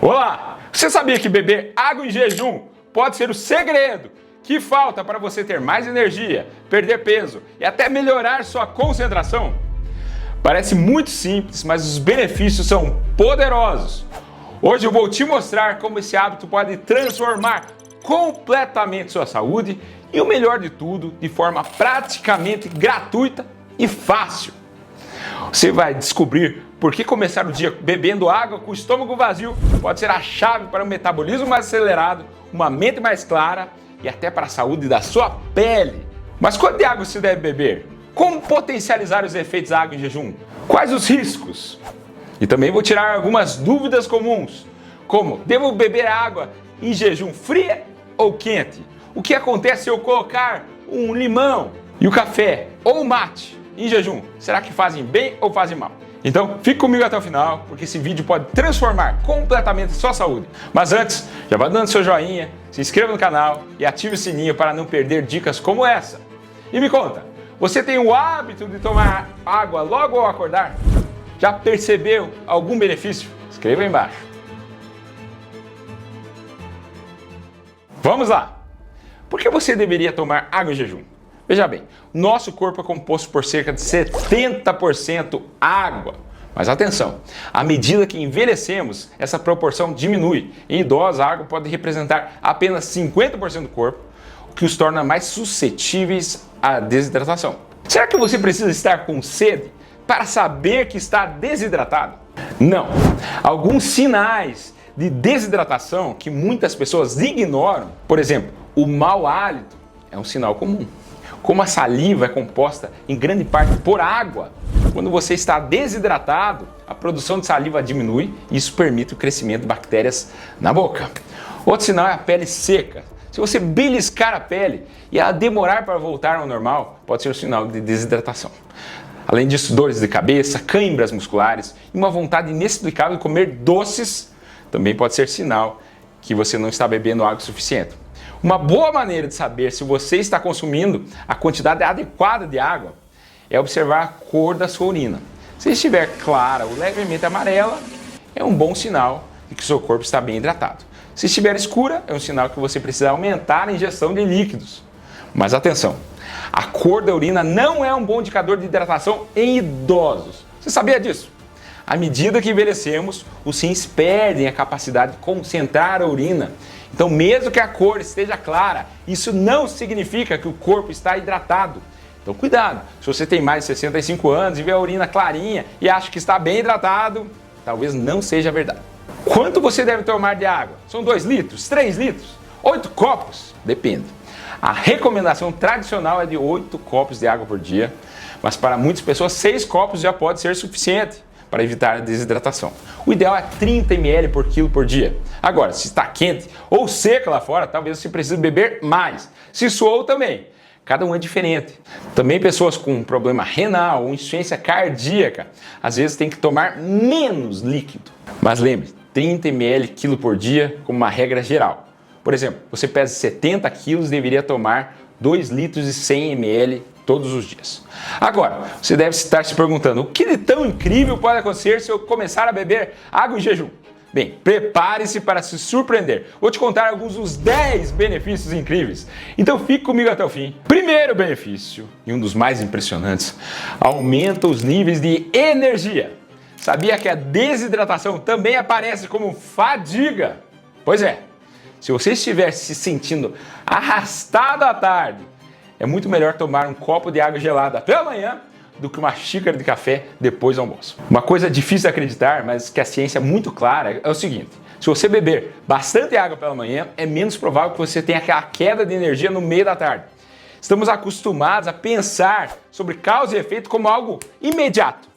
Olá! Você sabia que beber água em jejum pode ser o segredo que falta para você ter mais energia, perder peso e até melhorar sua concentração? Parece muito simples, mas os benefícios são poderosos. Hoje eu vou te mostrar como esse hábito pode transformar completamente sua saúde e, o melhor de tudo, de forma praticamente gratuita e fácil. Você vai descobrir por que começar o dia bebendo água com o estômago vazio pode ser a chave para um metabolismo mais acelerado, uma mente mais clara e até para a saúde da sua pele. Mas quanto de água você deve beber? Como potencializar os efeitos da água em jejum? Quais os riscos? E também vou tirar algumas dúvidas comuns, como: devo beber água em jejum fria ou quente? O que acontece se eu colocar um limão e o café ou o mate em jejum? Será que fazem bem ou fazem mal? Então fique comigo até o final, porque esse vídeo pode transformar completamente a sua saúde. Mas antes, já vai dando seu joinha, se inscreva no canal e ative o sininho para não perder dicas como essa. E me conta, você tem o hábito de tomar água logo ao acordar? Já percebeu algum benefício? Escreva aí embaixo. Vamos lá! Por que você deveria tomar água em jejum? Veja bem, nosso corpo é composto por cerca de 70% água. Mas atenção, à medida que envelhecemos, essa proporção diminui. Em idosos, a água pode representar apenas 50% do corpo, o que os torna mais suscetíveis à desidratação. Será que você precisa estar com sede para saber que está desidratado? Não. Alguns sinais de desidratação que muitas pessoas ignoram, por exemplo, o mau hálito é um sinal comum. Como a saliva é composta em grande parte por água, quando você está desidratado, a produção de saliva diminui e isso permite o crescimento de bactérias na boca. Outro sinal é a pele seca. Se você beliscar a pele e ela demorar para voltar ao normal, pode ser um sinal de desidratação. Além disso, dores de cabeça, câimbras musculares e uma vontade inexplicável de comer doces também pode ser sinal que você não está bebendo água suficiente. Uma boa maneira de saber se você está consumindo a quantidade adequada de água é observar a cor da sua urina. Se estiver clara ou levemente amarela, é um bom sinal de que seu corpo está bem hidratado. Se estiver escura, é um sinal que você precisa aumentar a ingestão de líquidos. Mas atenção, a cor da urina não é um bom indicador de hidratação em idosos. Você sabia disso? À medida que envelhecemos, os rins perdem a capacidade de concentrar a urina. Então, mesmo que a cor esteja clara, isso não significa que o corpo está hidratado. Então, cuidado! Se você tem mais de 65 anos e vê a urina clarinha e acha que está bem hidratado, talvez não seja verdade. Quanto você deve tomar de água? São 2 litros? 3 litros? 8 copos? Depende. A recomendação tradicional é de 8 copos de água por dia, mas para muitas pessoas 6 copos já pode ser suficiente para evitar a desidratação. O ideal é 30 ml por quilo por dia. Agora, se está quente ou seca lá fora, talvez você precise beber mais. Se suou também. Cada um é diferente. Também pessoas com problema renal ou insuficiência cardíaca, às vezes tem que tomar menos líquido. Mas lembre, 30 ml quilo por dia como uma regra geral. Por exemplo, você pesa 70 quilos e deveria tomar 2 litros e 100 ml todos os dias. Agora, você deve estar se perguntando: o que de tão incrível pode acontecer se eu começar a beber água em jejum? Bem, prepare-se para se surpreender. Vou te contar alguns dos 10 benefícios incríveis. Então fique comigo até o fim. Primeiro benefício, e um dos mais impressionantes, aumenta os níveis de energia. Sabia que a desidratação também aparece como fadiga? Pois é, se você estiver se sentindo arrastado à tarde, é muito melhor tomar um copo de água gelada pela manhã do que uma xícara de café depois do almoço. Uma coisa difícil de acreditar, mas que a ciência é muito clara, é o seguinte: se você beber bastante água pela manhã, é menos provável que você tenha aquela queda de energia no meio da tarde. Estamos acostumados a pensar sobre causa e efeito como algo imediato.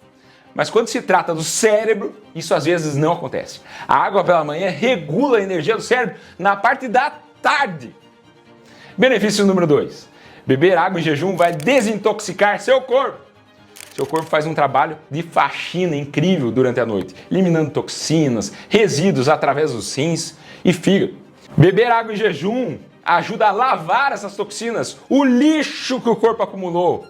Mas quando se trata do cérebro, isso às vezes não acontece. A água pela manhã regula a energia do cérebro na parte da tarde. Benefício número 2. Beber água em jejum vai desintoxicar seu corpo. Seu corpo faz um trabalho de faxina incrível durante a noite, eliminando toxinas, resíduos através dos rins e fígado. Beber água em jejum ajuda a lavar essas toxinas, o lixo que o corpo acumulou,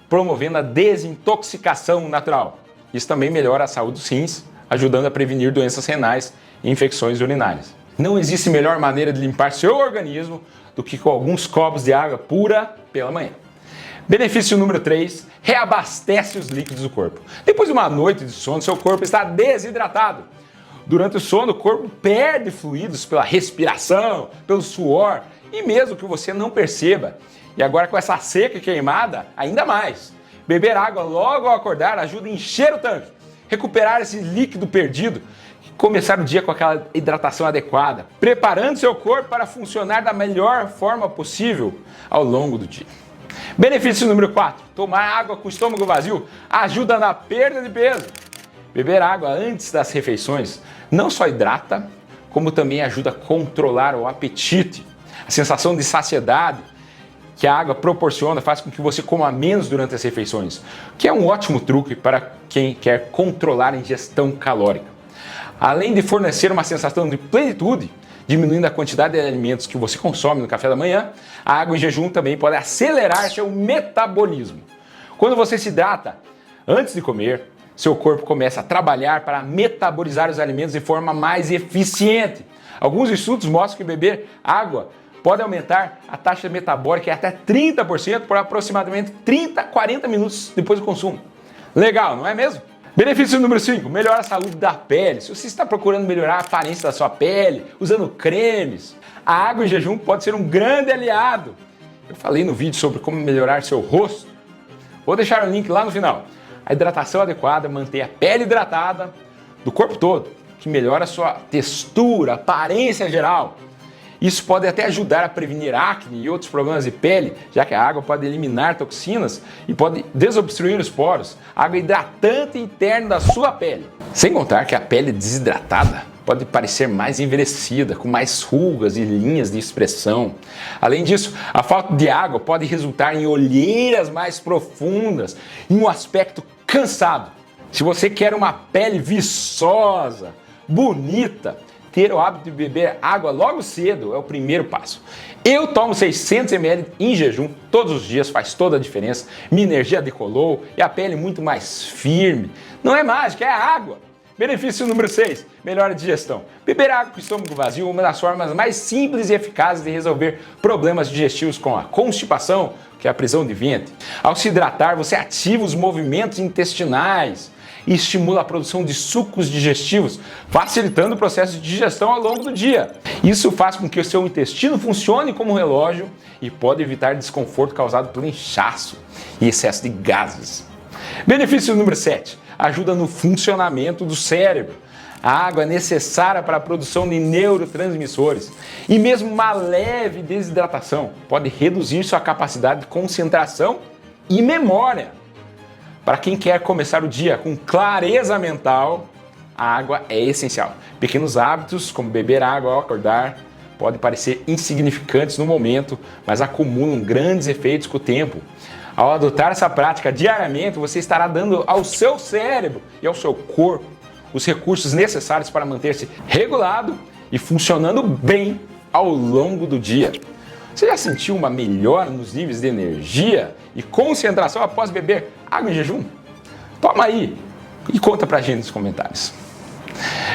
promovendo a desintoxicação natural. Isso também melhora a saúde dos rins, ajudando a prevenir doenças renais e infecções urinárias. Não existe melhor maneira de limpar seu organismo do que com alguns copos de água pura pela manhã. Benefício número 3, reabastece os líquidos do corpo. Depois de uma noite de sono, seu corpo está desidratado. Durante o sono, o corpo perde fluidos pela respiração, pelo suor, e mesmo que você não perceba. E agora com essa seca e queimada, ainda mais. Beber água logo ao acordar ajuda a encher o tanque, recuperar esse líquido perdido e começar o dia com aquela hidratação adequada, preparando seu corpo para funcionar da melhor forma possível ao longo do dia. Benefício número 4, tomar água com o estômago vazio ajuda na perda de peso. Beber água antes das refeições não só hidrata, como também ajuda a controlar o apetite. A sensação de saciedade que a água proporciona faz com que você coma menos durante as refeições, que é um ótimo truque para quem quer controlar a ingestão calórica. Além de fornecer uma sensação de plenitude, diminuindo a quantidade de alimentos que você consome no café da manhã, a água em jejum também pode acelerar seu metabolismo. Quando você se hidrata antes de comer, seu corpo começa a trabalhar para metabolizar os alimentos de forma mais eficiente. Alguns estudos mostram que beber água pode aumentar a taxa metabólica em até 30% por aproximadamente 30 a 40 minutos depois do consumo. Legal, não é mesmo? Benefício número 5, melhora a saúde da pele. Se você está procurando melhorar a aparência da sua pele, usando cremes, a água em jejum pode ser um grande aliado. Eu falei no vídeo sobre como melhorar seu rosto. Vou deixar o link lá no final. A hidratação adequada mantém a pele hidratada do corpo todo, que melhora a sua textura, aparência geral. Isso pode até ajudar a prevenir acne e outros problemas de pele, já que a água pode eliminar toxinas e pode desobstruir os poros. Água hidratante interna da sua pele. Sem contar que a pele desidratada pode parecer mais envelhecida, com mais rugas e linhas de expressão. Além disso, a falta de água pode resultar em olheiras mais profundas e um aspecto cansado. Se você quer uma pele viçosa, bonita, ter o hábito de beber água logo cedo é o primeiro passo. Eu tomo 600 ml em jejum todos os dias, faz toda a diferença. Minha energia decolou e a pele muito mais firme. Não é mágica, é água. Benefício número 6, melhora a digestão. Beber água com o estômago vazio é uma das formas mais simples e eficazes de resolver problemas digestivos como a constipação, que é a prisão de ventre. Ao se hidratar, você ativa os movimentos intestinais e estimula a produção de sucos digestivos, facilitando o processo de digestão ao longo do dia. Isso faz com que o seu intestino funcione como um relógio e pode evitar desconforto causado pelo inchaço e excesso de gases. Benefício número 7, ajuda no funcionamento do cérebro. A água é necessária para a produção de neurotransmissores e mesmo uma leve desidratação pode reduzir sua capacidade de concentração e memória. Para quem quer começar o dia com clareza mental, a água é essencial. Pequenos hábitos, como beber água ao acordar, podem parecer insignificantes no momento, mas acumulam grandes efeitos com o tempo. Ao adotar essa prática diariamente, você estará dando ao seu cérebro e ao seu corpo os recursos necessários para manter-se regulado e funcionando bem ao longo do dia. Você já sentiu uma melhora nos níveis de energia e concentração após beber água em jejum? Toma aí e conta pra gente nos comentários.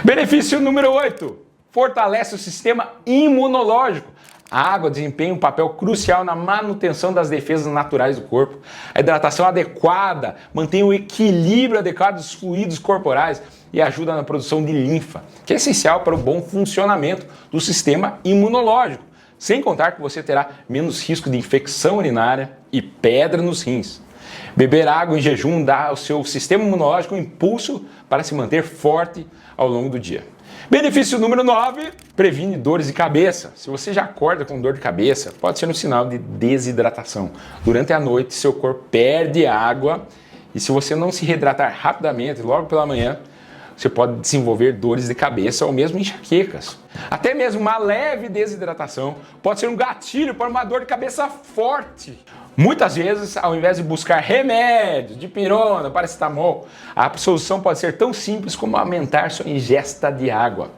Benefício número 8, fortalece o sistema imunológico. A água desempenha um papel crucial na manutenção das defesas naturais do corpo. A hidratação adequada mantém o equilíbrio adequado dos fluidos corporais e ajuda na produção de linfa, que é essencial para o bom funcionamento do sistema imunológico. Sem contar que você terá menos risco de infecção urinária e pedra nos rins. Beber água em jejum dá ao seu sistema imunológico um impulso para se manter forte ao longo do dia. Benefício número 9, previne dores de cabeça. Se você já acorda com dor de cabeça, pode ser um sinal de desidratação. Durante a noite, seu corpo perde água e se você não se reidratar rapidamente, logo pela manhã, você pode desenvolver dores de cabeça ou mesmo enxaquecas. Até mesmo uma leve desidratação pode ser um gatilho para uma dor de cabeça forte. Muitas vezes, ao invés de buscar remédios, dipirona, paracetamol, a solução pode ser tão simples como aumentar sua ingesta de água.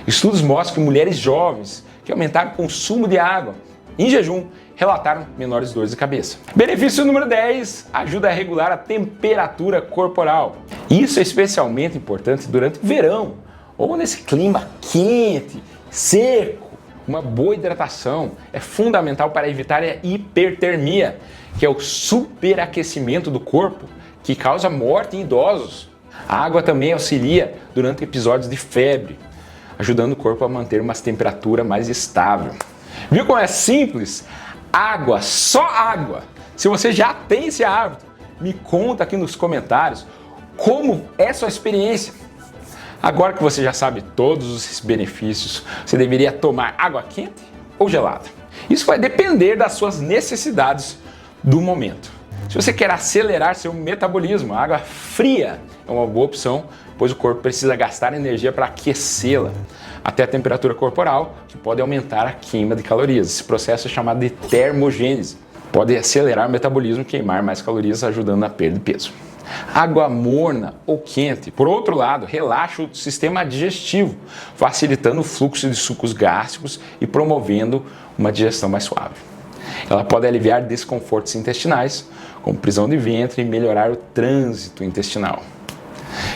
Estudos mostram que mulheres jovens que aumentaram o consumo de água em jejum relataram menores dores de cabeça. Benefício número 10, ajuda a regular a temperatura corporal. Isso é especialmente importante durante o verão, ou nesse clima quente, seco, uma boa hidratação é fundamental para evitar a hipertermia, que é o superaquecimento do corpo que causa morte em idosos. A água também auxilia durante episódios de febre, ajudando o corpo a manter uma temperatura mais estável. Viu como é simples? Água, só água. Se você já tem esse hábito, me conta aqui nos comentários como é a sua experiência. Agora que você já sabe todos os benefícios, você deveria tomar água quente ou gelada? Isso vai depender das suas necessidades do momento. Se você quer acelerar seu metabolismo, a água fria é uma boa opção, pois o corpo precisa gastar energia para aquecê-la até a temperatura corporal, que pode aumentar a queima de calorias. Esse processo é chamado de termogênese. Pode acelerar o metabolismo e queimar mais calorias, ajudando na perda de peso. Água morna ou quente, por outro lado, relaxa o sistema digestivo, facilitando o fluxo de sucos gástricos e promovendo uma digestão mais suave. Ela pode aliviar desconfortos intestinais, como prisão de ventre, e melhorar o trânsito intestinal.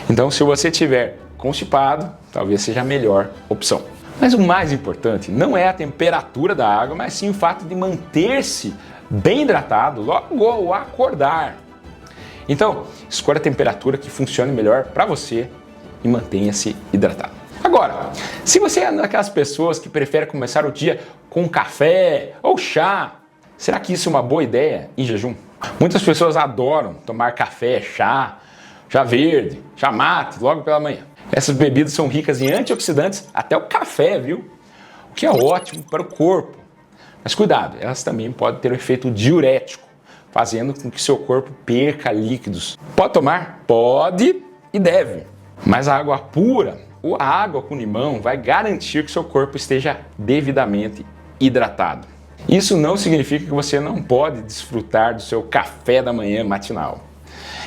Então, se você estiver constipado, talvez seja a melhor opção. Mas o mais importante não é a temperatura da água, mas sim o fato de manter-se bem hidratado logo ao acordar. Então, escolha a temperatura que funcione melhor para você e mantenha-se hidratado. Agora, se você é daquelas pessoas que preferem começar o dia com café ou chá, será que isso é uma boa ideia em jejum? Muitas pessoas adoram tomar café, chá verde, chá mate logo pela manhã. Essas bebidas são ricas em antioxidantes, até o café, viu? O que é ótimo para o corpo. Mas cuidado, elas também podem ter um efeito diurético, fazendo com que seu corpo perca líquidos. Pode tomar? Pode e deve. Mas a água pura ou a água com limão vai garantir que seu corpo esteja devidamente hidratado. Isso não significa que você não pode desfrutar do seu café da manhã matinal.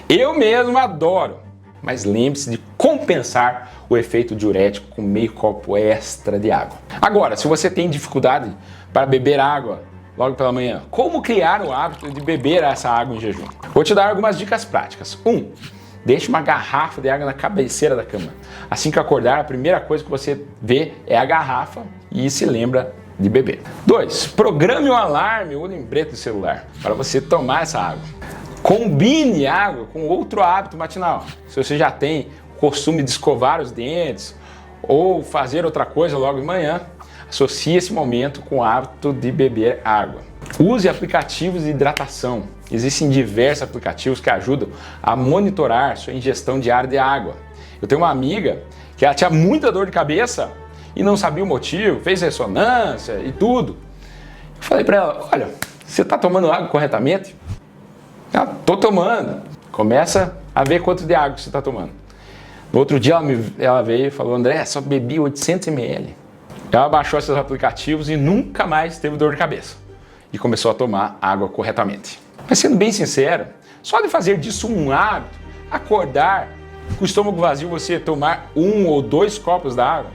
Eu mesmo adoro, mas lembre-se de compensar o efeito diurético com meio copo extra de água. Agora, se você tem dificuldade para beber água logo pela manhã, como criar o hábito de beber essa água em jejum? Vou te dar algumas dicas práticas. 1. Deixe uma garrafa de água na cabeceira da cama. Assim que acordar, a primeira coisa que você vê é a garrafa e se lembra de beber. 2. Programe um alarme ou lembrete do celular para você tomar essa água. Combine água com outro hábito matinal. Se você já tem o costume de escovar os dentes ou fazer outra coisa logo de manhã, associe esse momento com o hábito de beber água. Use aplicativos de hidratação. Existem diversos aplicativos que ajudam a monitorar sua ingestão diária de água. Eu tenho uma amiga que ela tinha muita dor de cabeça e não sabia o motivo, fez ressonância e tudo. Eu falei para ela, olha, você está tomando água corretamente? Ela, tô tomando. Começa a ver quanto de água você está tomando. No outro dia ela veio e falou, André, só bebi 800 ml. Ela baixou esses aplicativos e nunca mais teve dor de cabeça. E começou a tomar água corretamente. Mas sendo bem sincero, só de fazer disso um hábito, acordar com o estômago vazio, você tomar 1 ou 2 copos d'água,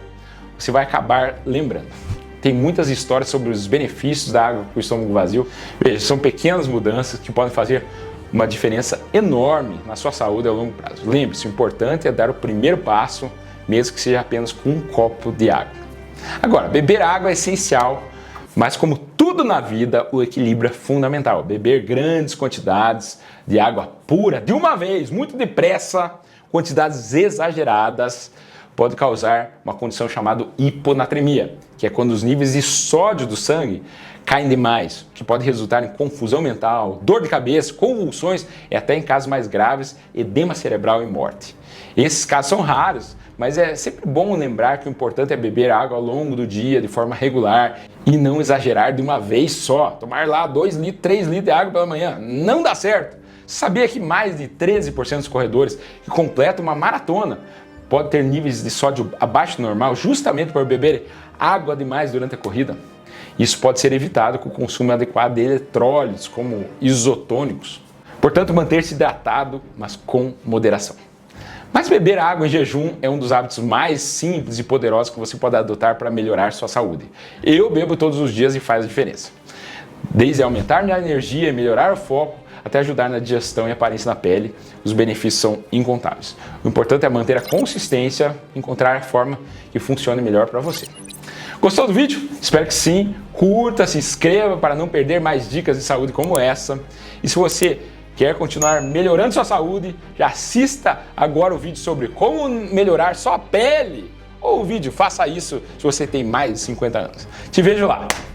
você vai acabar lembrando. Tem muitas histórias sobre os benefícios da água com o estômago vazio. Veja, são pequenas mudanças que podem fazer uma diferença enorme na sua saúde a longo prazo. Lembre-se, o importante é dar o primeiro passo, mesmo que seja apenas com um copo de água. Agora, beber água é essencial, mas como tudo na vida, o equilíbrio é fundamental. Beber grandes quantidades de água pura de uma vez, muito depressa, quantidades exageradas, pode causar uma condição chamada hiponatremia, que é quando os níveis de sódio do sangue caem demais, que pode resultar em confusão mental, dor de cabeça, convulsões e até em casos mais graves, edema cerebral e morte. Esses casos são raros, mas é sempre bom lembrar que o importante é beber água ao longo do dia de forma regular e não exagerar de uma vez só. Tomar lá 2 litros, 3 litros de água pela manhã não dá certo. Sabia que mais de 13% dos corredores que completam uma maratona pode ter níveis de sódio abaixo do normal justamente por beber água demais durante a corrida? Isso pode ser evitado com o consumo adequado de eletrólitos, como isotônicos. Portanto, manter-se hidratado, mas com moderação. Mas beber água em jejum é um dos hábitos mais simples e poderosos que você pode adotar para melhorar sua saúde. Eu bebo todos os dias e faz a diferença. Desde aumentar minha energia e melhorar o foco, até ajudar na digestão e aparência da pele. Os benefícios são incontáveis. O importante é manter a consistência, encontrar a forma que funcione melhor para você. Gostou do vídeo? Espero que sim. Curta, se inscreva para não perder mais dicas de saúde como essa. E se você quer continuar melhorando sua saúde, já assista agora o vídeo sobre como melhorar sua pele. Ou o vídeo, faça isso se você tem mais de 50 anos. Te vejo lá.